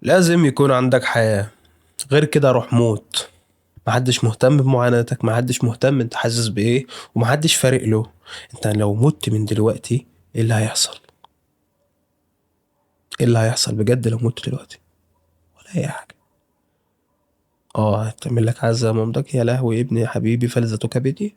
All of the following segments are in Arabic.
لازم يكون عندك حياة، غير كده روح موت. محدش مهتم بمعاناتك، محدش مهتم انت حاسس بايه، ومحدش فارق له. انت لو مت من دلوقتي، ايه اللي هيحصل؟ ايه اللي هيحصل بجد لو مت دلوقتي؟ ولا اي حاجة. هتعمل لك عزا مامتك، يا لهوي ابني يا حبيبي فلذتك بدي.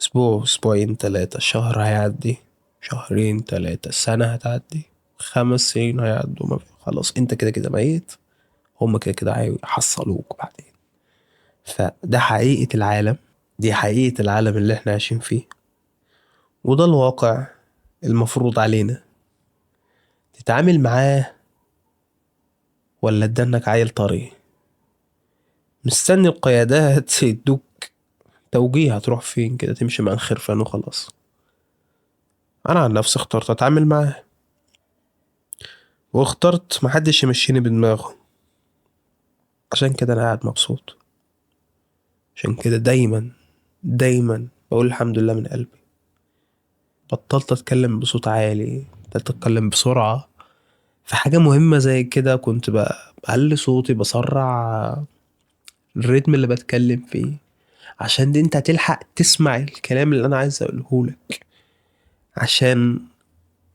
اسبوع، اسبوعين، تلاتة، شهر هيعدي، شهرين، تلاتة، سنة هتعدي، 5 سنين هيعدوا، ما خلاص انت كده كده ميت. هما كده كده هيحصلوك بعدين. فده حقيقة العالم، دي حقيقة العالم اللي احنا عايشين فيه، وده الواقع المفروض علينا تتعامل معاه. ولا تدنك عيل طري مستني القيادات يدوك توجيه هتروح فين، كده تمشي مع الخرفان وخلاص. انا عن نفسي اخترت اتعامل معاه، واخترت محدش يمشيني بدماغه. عشان كده انا قاعد مبسوط. عشان كده دايما دايما بقول الحمد لله من قلبي. بطلت اتكلم بصوت عالي، بطلت اتكلم بسرعة. في حاجة مهمة زي كده كنت بقلي صوتي، بسرع الريتم اللي بتكلم فيه، عشان دي انت هتلحق تسمع الكلام اللي انا عايز اقوله لك. عشان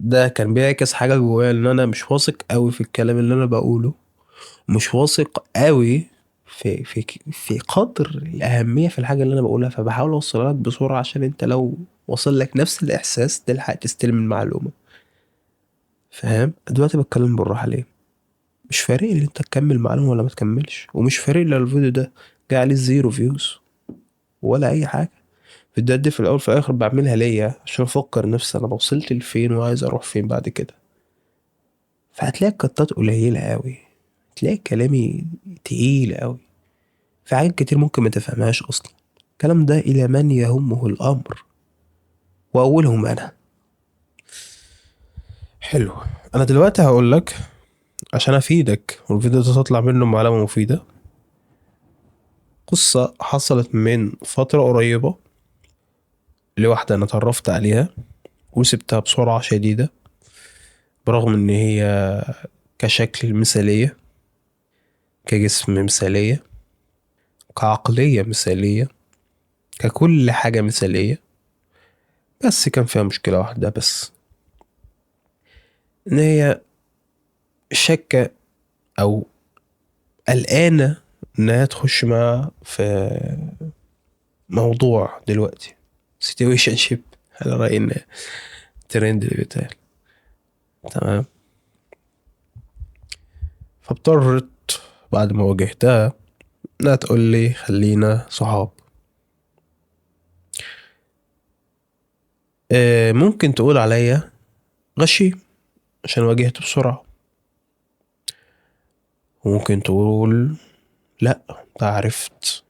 ده كان بيعكس حاجة جوايا، ان انا مش واثق قوي في الكلام اللي انا بقوله، مش واثق قوي في قدر الأهمية في الحاجة اللي أنا بقولها، فبحاول أوصلها لك بسرعة عشان أنت لو وصل لك نفس الإحساس تلحق تستلم المعلومة. فاهم؟ دلوقتي بتكلم بالراحة ليه؟ مش فارق لي أنت تكمل معلومة ولا ما تكملش، ومش فارق لي لو الفيديو ده جه عليه 0 فيوز ولا أي حاجة. الفيديوهات دي في الأول في الآخر بعملها ليا عشان أفكر نفسي أنا وصلت لفين وعايز أروح فين بعد كده. فهتلاقي القطات قليلة أوي، هتلاقي كلامي تقيل أوي، في حاجات كتير ممكن ما تفهمهاش أصلا. الكلام ده إلى من يهمه الأمر، وأولهم أنا. حلو. أنا دلوقتي هقولك عشان أفيدك والفيديو ده تطلع منه معلومة مفيدة، قصة حصلت من فترة قريبة لواحدة أنا اتعرفت عليها وسبتها بسرعة شديدة، برغم إن هي كشكل مثالية، كجسم مثالية، كعقلية مثالية، ككل حاجة مثالية. بس كان فيها مشكلة واحدة بس، إن هي شاكة أو قلقانة إنها تخش معاه في موضوع دلوقتي situation ship، على رأي إن ترند اللي بيتقال. تمام. فاضطرت بعد ما واجهتها إنها تقول لي خلينا صحاب. ممكن تقول عليا غشي عشان واجهت بسرعة، وممكن تقول لأ انت عرفت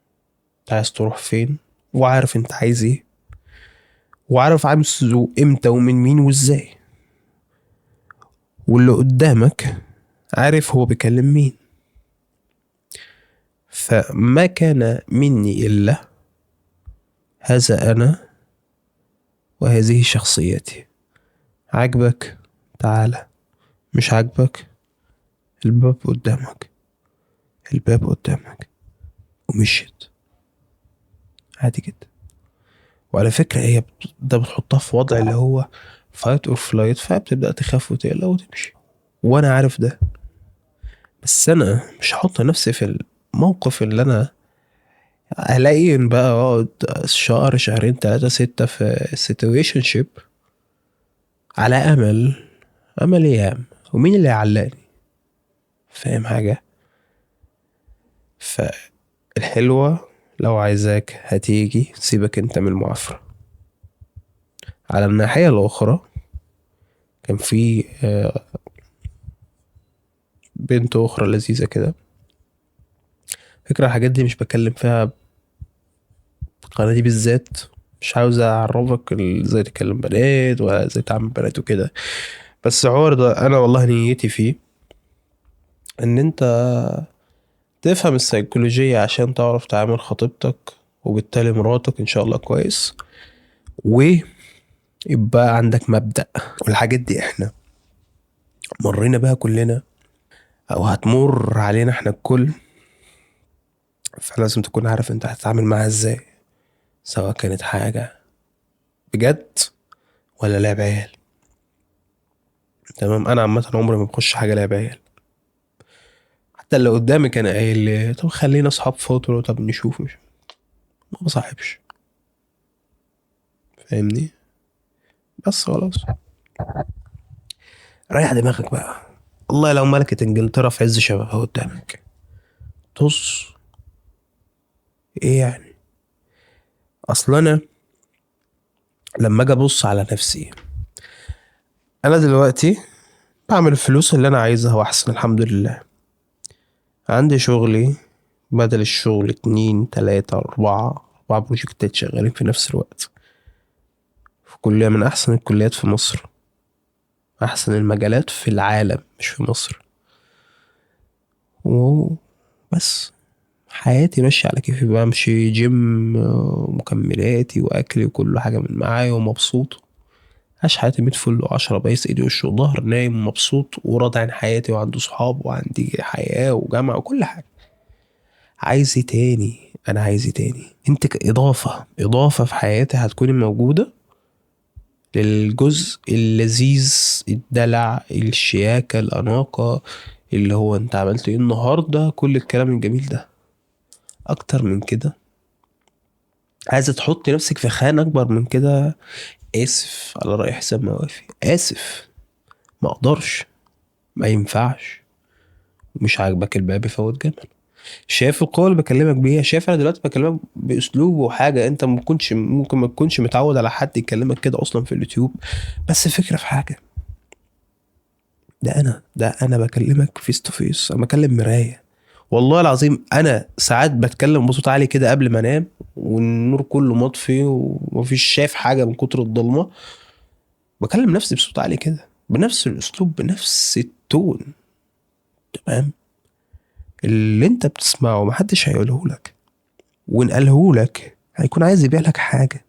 انت عايز تروح فين، وعارف انت عايز ايه، وعارف عايزه امتى ومن مين وازاي، واللي قدامك عارف هو بيكلم مين. فما كان مني إلا هذا أنا وهذه شخصيتي. عجبك تعالى، مش عجبك الباب قدامك، الباب قدامك. ومشيت عادي جدا. وعلى فكرة هي ده بتحطها في وضع اللي هو فايت اور فلايت، فبتبدأ تخاف وتقلق وتمشي. وانا عارف ده، بس انا مش هحط نفسي في الموقف اللي انا الاقي ان بقى اقعد شهر، شهرين، 3، 6 في سيتويشن شيب على امل ايه يا عم؟ ومين اللي يعلقني؟ فاهم حاجة؟ فالحلوة لو عايزاك هتيجي، سيبك انت من المعافرة. على الناحية الأخرى كان في بنت أخرى لذيذة كده. فكرة الحاجات دي مش بكلم فيها القناة دي بالذات، مش عاوز أعرفك ازاي تكلم بنات ولا ازاي تعمل بنات وكده. بس الحوار ده أنا والله نيتي فيه إن أنت تفهم السيكولوجية عشان تعرف تعامل خطيبتك وبالتالي مراتك إن شاء الله كويس، ويبقى عندك مبدأ. والحاجات دي احنا مرينا بها كلنا او هتمر علينا احنا الكل، فلازم تكون عارف انت هتتعامل معاها ازاي، سواء كانت حاجة بجد ولا لعب عيال. تمام. انا عامة عمري ما بخش حاجة لعب عيال، حتى اللي قدامي كان قايل لي طب خلينا اصحاب فترة، طب نشوف، مش ما بصاحبش، فاهمني؟ بس خلاص، ريح دماغك بقى. والله لو ملكة انجلترا في عز شبابها قدامك، طز. ايه يعني؟ اصل انا لما اجي ابص على نفسي، انا دلوقتي بعمل الفلوس اللي انا عايزها واحسن، الحمد لله. عندي شغلي، بدل الشغل 2 3 4 بروجكتات شغالين في نفس الوقت، في كلية من احسن الكليات في مصر، احسن المجالات في العالم مش في مصر. وبس، حياتي ماشية على كيفي، بمشي جيم، مكملاتي واكلي وكل حاجة من معايا ومبسوط. عاش حياتي 100 فل و10، بايس ايدي وش وظهر، نايم مبسوط وراضي عن حياتي، وعندي صحاب وعندي حياة وجامعة وكل حاجة. عايز ايه تاني؟ انا عايز ايه تاني؟ انت اضافة في حياتي هتكوني موجودة للجزء اللذيذ، الدلع، الشياكة، الأناقة، اللي هو انت عملت ايه النهاردة، كل الكلام الجميل ده. اكتر من كده، عايزة تحطي نفسك في خانة اكبر من كده، اسف على رأي حسام موافي، اسف، ما اقدرش، ما ينفعش. مش عاجبك الباب فوت جمل. شايف القوة اللي بكلمك بيها؟ شايف انا دلوقتي بكلمك باسلوب وحاجة انت ممكن ما تكونش متعود على حد يكلمك كده اصلا في اليوتيوب. بس فكرة في حاجة، ده انا بكلمك فيس تو فيس، انا بكلم مراية. والله العظيم انا ساعات بتكلم بصوت عالي كده قبل ما انام، والنور كله مطفي ومفيش شايف حاجة من كتر الضلمة، بكلم نفسي بصوت عالي كده، بنفس الاسلوب، بنفس التون. تمام. اللي انت بتسمعه محدش هيقوله لك، وان قاله لك هيكون عايز يبيع لك حاجة.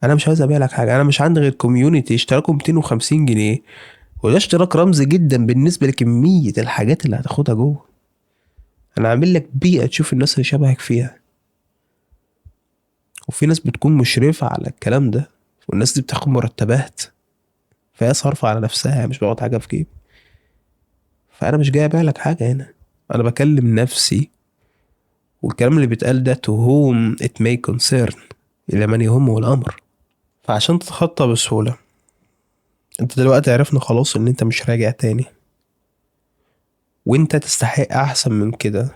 انا مش عايز ابيع لك حاجة، انا مش عندي غير كوميونتي اشتراكه 250 جنيه، وده اشتراك رمزي جدا بالنسبة لكمية الحاجات اللي هتاخدها جوه. انا عامل لك بيئة تشوف الناس اللي شبهك فيها، وفي ناس بتكون مشرفة على الكلام ده، والناس دي بتاخد مرتبات، فهي صارفة على نفسها، مش باخد حاجة في جيبي. فانا مش جاي ابيع لك حاجة هنا، انا بكلم نفسي، والكلام اللي بيتقال ده to whom it may concern، الى من يهمه الامر. فعشان تتخطى بسهولة، انت دلوقتي عرفنا خلاص ان انت مش راجع تاني، وانت تستحق احسن من كده،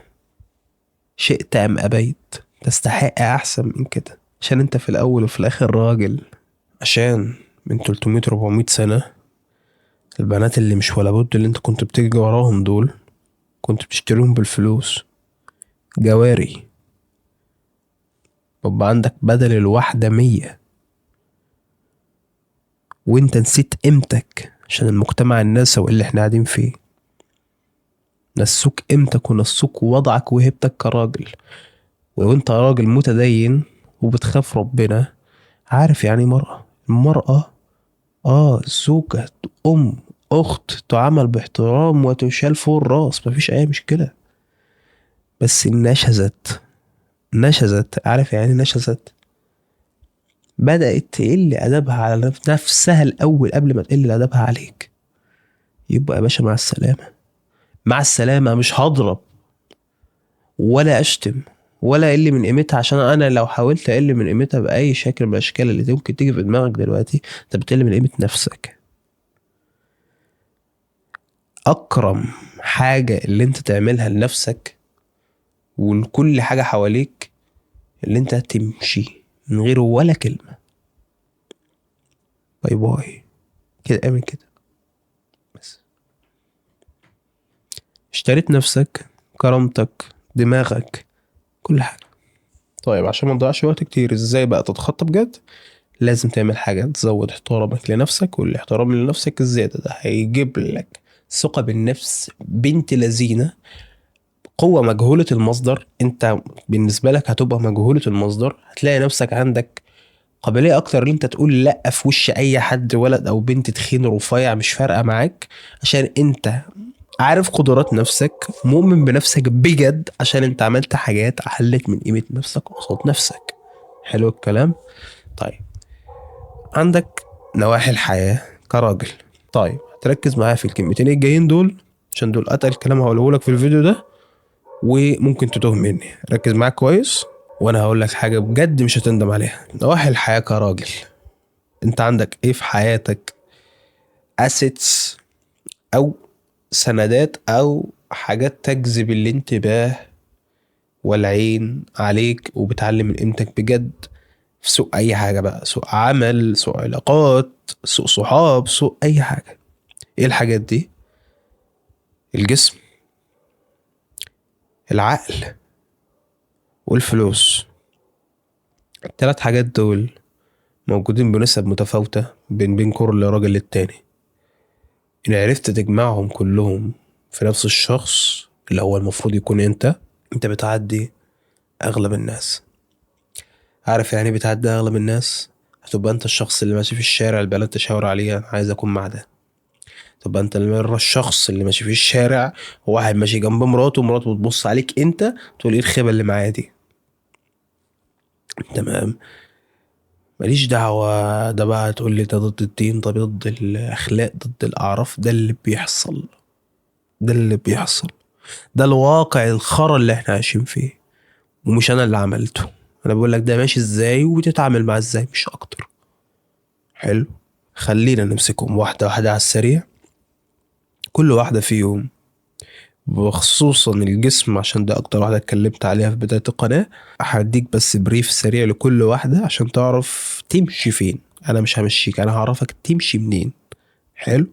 شئت ام ابيت تستحق احسن من كده، عشان انت في الاول وفي الاخر راجل. عشان من 300 400 سنة، البنات اللي مش ولا بد اللي انت كنت بتجري وراهم دول، كنت بتشتريهم بالفلوس، جواري، بيبقى عندك بدل الواحدة 100، وانت نسيت قيمتك عشان المجتمع النسوي اللي احنا قاعدين فيه. نسوك قيمتك ونسوك وضعك وهيبتك كراجل، وانت راجل متدين وبتخاف ربنا، عارف يعني المرأة زوجة، ام، اخت، تعامل باحترام وتشال فوق الراس، مفيش اي مشكلة. بس نشزت، عارف يعني نشزت، بدأت تقل أدبها على نفسها الأول قبل ما تقل أدبها عليك. يبقى يا باشا مع السلامة، مع السلامة. مش هضرب ولا أشتم ولا أقل من قيمتها، عشان أنا لو حاولت أقل من قيمتها بأي شكل من الأشكال اللي ممكن تيجي في دماغك دلوقتي، أنت بتقل من قيمة نفسك. أكرم حاجة اللي أنت تعملها لنفسك ولكل حاجة حواليك، اللي أنت تمشي من غير ولا كلمة، باي باي كده، اعمل كده بس. اشتريت نفسك، كرامتك، دماغك، كل حاجة. طيب عشان ما نضيعش وقت كتير، ازاي بقى تتخطى بجد؟ لازم تعمل حاجة تزود احترامك لنفسك، والاحترام لنفسك الزيادة ده هيجيب لك ثقة بالنفس بنت لذينة، قوة مجهولة المصدر. انت بالنسبة لك هتبقى مجهولة المصدر، هتلاقي نفسك عندك قابلية اكتر ان انت تقول لا في وش اي حد، ولد او بنت، تخين رفيع، مش فارقة معاك، عشان انت عارف قدرات نفسك، مؤمن بنفسك بجد عشان انت عملت حاجات احلت من قيمة نفسك قصاد نفسك. حلو الكلام. طيب، عندك نواحي الحياة كراجل. طيب تركز معايا في الكلمتين الجايين دول عشان دول اتقل كلام هقوله لك في الفيديو ده وممكن تتوه مني. ركز معاك كويس وانا هقول لك حاجة بجد مش هتندم عليها. نواحي الحياة كراجل، انت عندك ايه في حياتك؟ assets او سندات او حاجات تجذب الانتباه والعين عليك وبتعلم من قيمتك بجد في سوق اي حاجة بقى، سوق عمل، سوق علاقات، سوق صحاب، سوق اي حاجة. ايه الحاجات دي؟ الجسم، العقل، والفلوس. التلات حاجات دول موجودين بنسب متفاوتة بين كل راجل للتاني. إن عرفت تجمعهم كلهم في نفس الشخص اللي هو المفروض يكون انت بتعدي اغلب الناس. عارف يعني بتعدي اغلب الناس؟ هتبقى انت الشخص اللي ماشي في الشارع البنات تشاور عليه انا عايز اكون مع ده. تبقى انت المرة الشخص اللي ماشي في الشارع وواحد ماشي جنب مراته بتبص عليك انت تقول ايه الخيبة اللي معايا دي. تمام. ماليش دعوة ده بقى تقول لي ده ضد الدين، ده ضد الاخلاق، ضد الاعراف. ده اللي بيحصل، ده اللي بيحصل، ده الواقع الخرا اللي احنا عايشين فيه. ومش انا اللي عملته، انا بقول لك ده ماشي ازاي وتتعامل معاه ازاي مش اكتر. حلو. خلينا نمسكهم واحدة واحدة على السريع. كل واحدة فيهم، وخصوصا الجسم عشان ده اكتر واحدة اتكلمت عليها في بداية القناة. هديك بس بريف سريع لكل واحدة عشان تعرف تمشي فين. انا مش همشيك، انا هعرفك تمشي منين. حلو.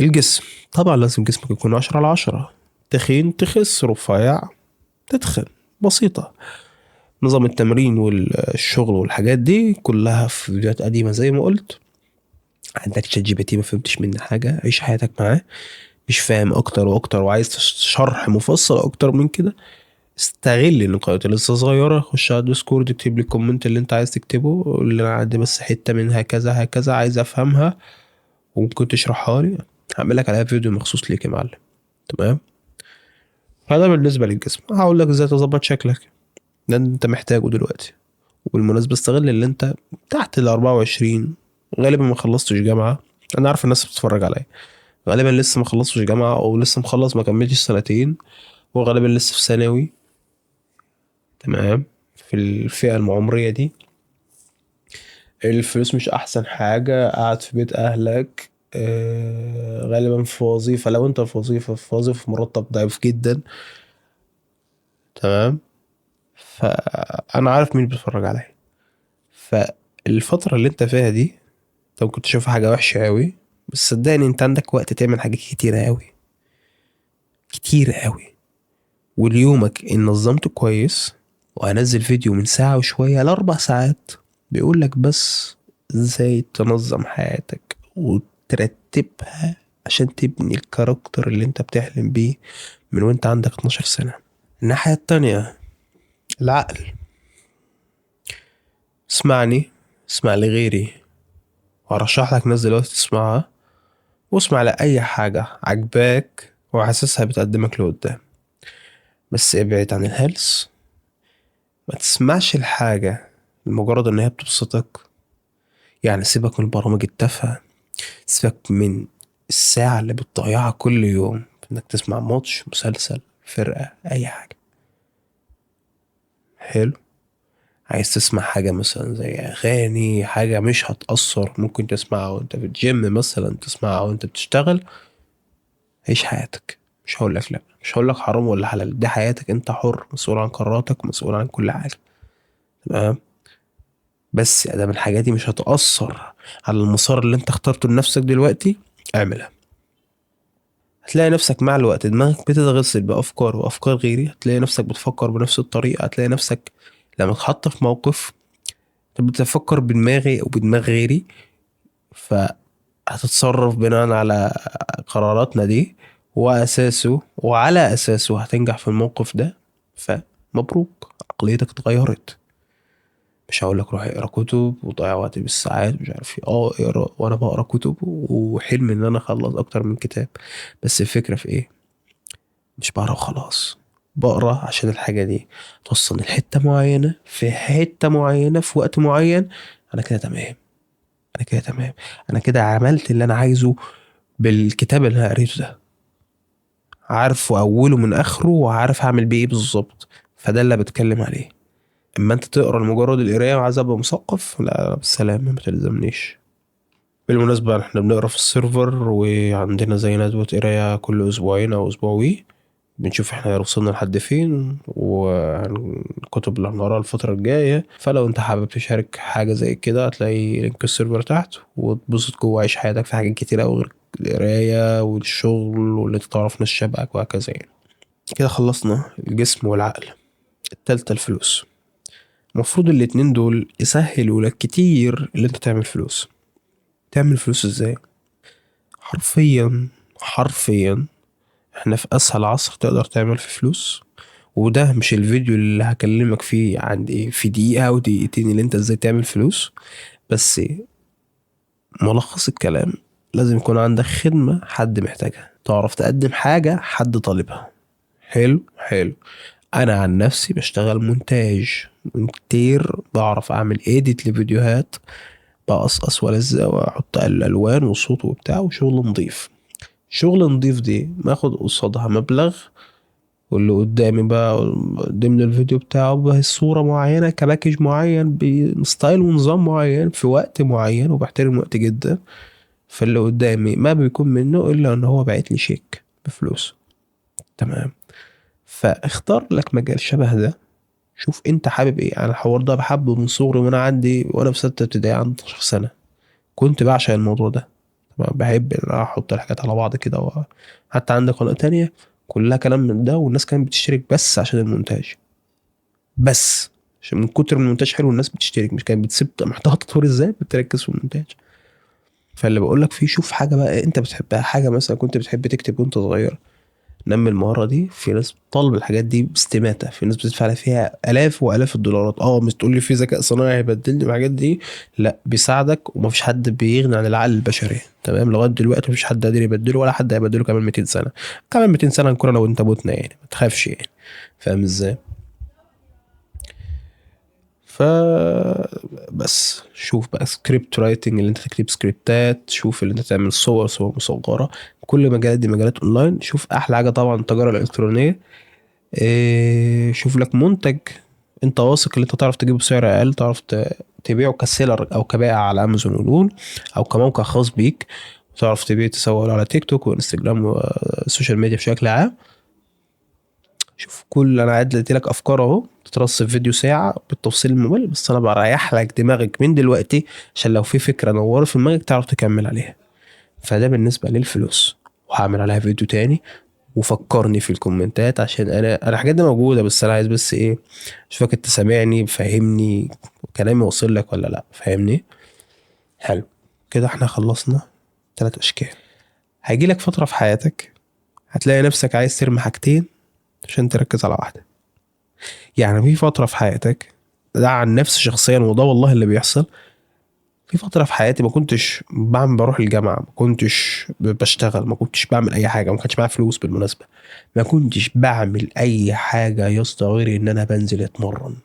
الجسم، طبعا لازم جسمك يكون 10/10. تخين تخس، رفيع تتخن، بسيطة. نظام التمرين والشغل والحاجات دي كلها في فيديوهات قديمة زي ما قلت. عندك شات جي بي تي ما فهمتش منه حاجة، عيش حياتك معاه. مش فاهم اكتر واكتر وعايز شرح مفصل اكتر من كده، استغل النقاط اللي لسه صغيرة. خش على الديسكورد اكتب لي الكومنت اللي انت عايز تكتبه، قول لي انا عندي بس حتة من هكذا هكذا عايز افهمها وممكن تشرحها لي، هعمل لك عليها فيديو مخصوص ليك يا معلم. تمام. فده بالنسبة للجسم. هقول لك ازاي تظبط شكلك، ده انت محتاجه دلوقتي. وبالمناسبة استغل اللي انت تحت ال24، غالبا ما خلصتش جامعة. انا عارف الناس بتتفرج عليا غالبا لسه ما خلصتش جامعة او لسه مخلص ما كملتش سنتين، وغالبا لسه في ثانوي. تمام. في الفئة العمرية دي الفلوس مش احسن حاجة، قاعد في بيت اهلك، غالبا في وظيفة، لو انت في وظيفة مرتب ضعيف جدا. تمام. فانا عارف مين بيتفرج عليا. فالفترة اللي انت فيها دي انت ممكن تشوفها حاجة وحشة قوي، بس صدقني انت عندك وقت تعمل حاجات كتيرة قوي، كتيرة قوي. واليومك ان نظمته كويس، وهنزل فيديو من ساعة وشوية ل4 ساعات بيقولك بس ازاي تنظم حياتك وترتبها عشان تبني الكاركتر اللي انت بتحلم بيه من وانت عندك 12 سنة. الناحية التانية، العقل. اسمعني، اسمع لغيري، وهرشح لك ناس دلوقتي تسمعها، واسمع لأي حاجة عجباك وحاسسها بتقدمك لقدام. بس ابعد عن الهلس. ما تسمعش الحاجة لمجرد ان هي بتبسطك. يعني سيبك من البرامج التافهة، سيبك من الساعة اللي بتضيعها كل يوم في انك تسمع ماتش، مسلسل، فرقة، اي حاجة. حلو. عايز تسمع حاجة مثلا زي اغاني، حاجة مش هتأثر، ممكن تسمعها وانت في الجيم مثلا، تسمعها وانت بتشتغل. عيش حياتك. مش هقولك لا، مش هقولك حرام ولا حلال، دي حياتك، انت حر، مسؤول عن قراراتك، مسؤول عن كل حاجة. تمام. بس ادام الحاجات دي مش هتأثر على المسار اللي انت اخترته لنفسك دلوقتي، اعملها. هتلاقي نفسك مع الوقت دماغك بتتغسل بأفكار وأفكار غيري، هتلاقي نفسك بتفكر بنفس الطريقة، هتلاقي نفسك لما تحط في موقف بتفكر بدماغي وبدماغ غيري، فهتتصرف بناء على قراراتنا دي، وعلى أساسه هتنجح في الموقف ده. فمبروك، عقليتك اتغيرت. مش هقول لك روح اقرا كتب وضيع وقت بالساعات مش عارف ايه، اقرا، وانا بقرا كتب وحلم ان انا اخلص اكتر من كتاب. بس الفكره في ايه؟ مش بقرا وخلاص، بقرا عشان الحاجة دي توصلني لحتة معينة في حتة معينة في وقت معين. انا كده تمام، انا كده تمام، انا كده عملت اللي انا عايزه بالكتاب اللي انا قريته ده، عارفه اوله من اخره وعارف هعمل بيه ايه بالظبط. فده اللي بتكلم عليه. اما انت تقرا لمجرد القرايه وعايز ابقى مثقف، لا بالسلامه، ما تلزمنيش. بالمناسبه احنا بنقرا في السيرفر، وعندنا زي ندوه قرايه كل اسبوعين او اسبوعي، بنشوف احنا وصلنا لحد فين والكتب اللي هنقراها الفترة الجاية. فلو انت حابب تشارك حاجة زي كده هتلاقي لينك السيرفر تحت، وتبسط جوه عيش حياتك في حاجات كتير أوي غير القراية والشغل واللي انت تعرف ناس شبهك وهكذا يعني. كده خلصنا الجسم والعقل. التالتة الفلوس. المفروض الاتنين دول يسهلوا لك كتير اللي انت تعمل فلوس. تعمل فلوس ازاي؟ حرفيا، حرفيا احنا في اسهل عصر تقدر تعمل فيه فلوس. وده مش الفيديو اللي هكلمك فيه عن ايه في دقيقة او دقيقتين اللي انت ازاي تعمل فلوس. بس ملخص الكلام، لازم يكون عندك خدمة حد محتاجها، تعرف تقدم حاجة حد طالبها. حلو حلو. انا عن نفسي بشتغل مونتير، بعرف اعمل ايديت لفيديوهات، بقصقص والزق واحط الالوان وصوت وبتاع، وشغل نضيف. شغل نضيف دي باخد قصادها مبلغ، واللي قدامي بقى ضمن الفيديو بتاعه بصورة معينة كباكج معين بستايل ونظام معين في وقت معين، وبحترم الوقت جدا. فاللي قدامي ما بيكون منه إلا إن هو باعت لي شيك بفلوس. تمام. فاختار لك مجال شبه ده. شوف انت حابب ايه. انا الحوار ده بحبه من صغري، وانا في ستة ابتدائي عندي 12 سنة كنت بعشق الموضوع ده. تمام. بحب ان انا احط الحاجات على بعض كده حتى عندي قناة تانية كلها كلام من ده، والناس كانت بتشترك بس عشان المونتاج. بس عشان من كتر من المونتاج حلو الناس بتشترك، مش كانت بتسيب محتوى تطوير ازاي بتركز في المونتاج. فاللي بقول لك فيه، شوف حاجه بقى انت بتحبها، حاجه مثلا كنت بتحب تكتب وانت صغير، نمي المهاره دي. في ناس بتطلب الحاجات دي باستماته، في ناس بتدفع فيها الاف والاف الدولارات. مش تقول لي في ذكاء صناعي هيبدلني الحاجات دي، لا بيساعدك، ومفيش حد بيغني عن العقل البشري. تمام. لغايه دلوقتي مفيش حد قادر يبدله، ولا حد هيبدله كمان 200 سنه. كمان 200 سنه هنكون انا وانت بوتنا يعني، ما تخافش يعني. فاهم ازاي؟ ف بس شوف بقى سكريبت رايتنج، اللي انت تكتب سكريبتات، شوف اللي انت تعمل صور مصغرة. كل مجالات دي مجالات اونلاين. شوف احلى حاجة طبعا التجارة الالكترونية. شوف لك منتج انت واثق اللي انت تعرف تجيبه بسعر اقل، تعرف تبيعه كسيلر او كبائع على امازون ونقول، او كموقع خاص بيك، تعرف تبيع تسوق له على تيك توك وانستجرام والسوشيال ميديا بشكل عام. شوف كل انا عدلت لك افكار اهو، تترص في فيديو ساعة بالتفصيل الممل، بس انا بريح لك دماغك من دلوقتي عشان لو في فكرة نورت في دماغك تعرف تكمل عليها. فده بالنسبة للفلوس، وهعمل عليها فيديو تاني. وفكرني في الكومنتات عشان انا الحاجات دي موجودة، بس انا عايز بس ايه، اشوفك انت سامعني فاهمني، كلامي واصل لك ولا لا، فاهمني؟ حلو. كده احنا خلصنا 3 اشكال. هيجي لك فترة في حياتك هتلاقي نفسك عايز ترمي حاجتين عشان تركز على واحدة. يعني في فترة في حياتك، ده عن نفسي شخصيا وده والله اللي بيحصل، في فترة في حياتي ما كنتش بروح الجامعة، ما كنتش بشتغل، ما كنتش بعمل أي حاجة، ما كانش معايا فلوس بالمناسبة. ما كنتش بعمل أي حاجة يا اسطى غير إن أنا بنزل أتمرن.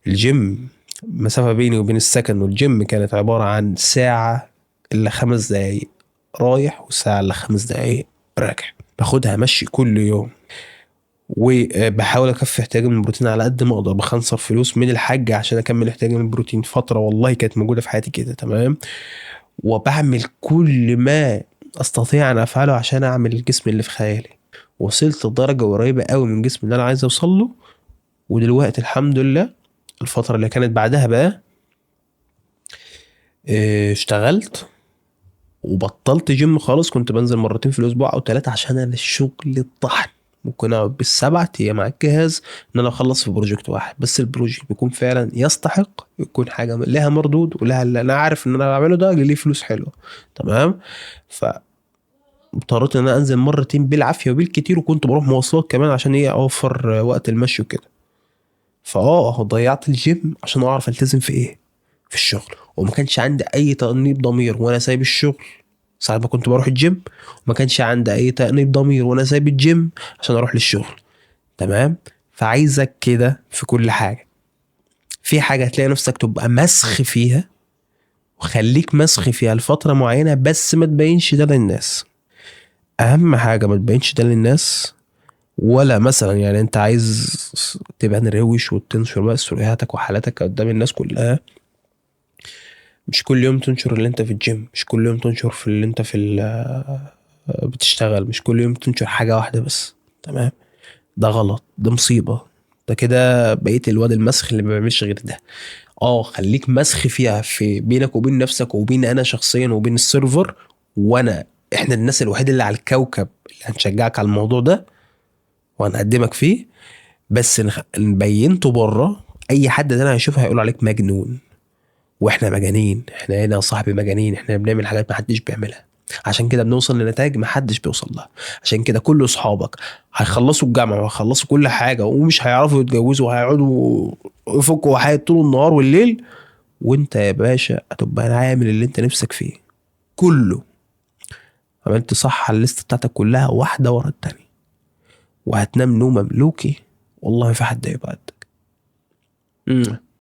الجيم، مسافة بيني وبين السكن والجيم كانت عبارة عن ساعة إلا 5 دقايق رايح، وساعة إلا 5 دقايق راجع، باخدها مشي كل يوم. وبحاول اكفي احتياجي من البروتين على قد ما اقدر، بخنصر فلوس من الحاج عشان اكمل احتياجي من البروتين. فتره والله كانت موجوده في حياتي كده. تمام. وبعمل كل ما استطيع ان افعله عشان اعمل الجسم اللي في خيالي. وصلت لدرجه قريبه قوي من الجسم اللي انا عايز اوصل له. ودلوقتي الحمد لله، الفتره اللي كانت بعدها بقى اشتغلت وبطلت جيم خالص. كنت بنزل مرتين في الاسبوع او 3 عشان انا الشغل الطحن. ممكن اقعد بال7 ايام على الجهاز ان انا اخلص في بروجكت واحد، بس البروجكت بيكون فعلا يستحق يكون حاجه لها مردود، ولها اللي انا عارف ان انا بعمله ده اللي ليه فلوس حلوه. تمام. فاضطريت ان انا انزل مرتين بالعافيه وبالكتير، وكنت بروح مواصلات كمان عشان ايه اوفر وقت المشي وكده. ضيعت الجيم عشان اعرف التزم في ايه، في الشغل. وما كانش عندي اي تأنيب ضمير وانا سايب الشغل، ساعة ما كنت بروح الجيم وما كانش عندي اي تأنيب ضمير وانا سايب الجيم عشان اروح للشغل. تمام. فعايزك كده في كل حاجة، في حاجة هتلاقي نفسك تبقى مسخ فيها، وخليك مسخ فيها لفترة معينة، بس ما تبينش ده للناس. اهم حاجة ما تبينش ده للناس. ولا مثلا يعني انت عايز تبان روش وتنشر بقى سلوكياتك وحالاتك قدام الناس كلها، مش كل يوم تنشر اللي انت في الجيم، مش كل يوم تنشر في اللي انت في بتشتغل، مش كل يوم تنشر حاجة واحدة بس. تمام. ده غلط، ده مصيبة. ده كده بقيت الواد المسخ اللي ما بيعملش غير ده. اه خليك مسخ فيها في بينك وبين نفسك وبين انا شخصيا وبين السيرفر. وانا احنا الناس الوحيدة اللي على الكوكب اللي هنشجعك على الموضوع ده وهنقدمك فيه. بس نبينته بره، اي حد ده انا هيشوفه هيقول عليك مجنون. واحنا مجانين، احنا هنا يا صاحبي مجانين، احنا بنعمل حاجات محدش بيعملها. عشان كده بنوصل لنتائج محدش بيوصل لها. عشان كده كل اصحابك هيخلصوا الجامعة وهيخلصوا كل حاجة ومش هيعرفوا يتجوزوا وهيقعدوا يفكوا حياة طول النهار والليل، وانت يا باشا هتبقى عامل اللي انت نفسك فيه كله. عملت صح على الليست بتاعتك كلها واحدة ورا التانية، وهتنام نومة ملوكي. والله في حد هيبقى قدك.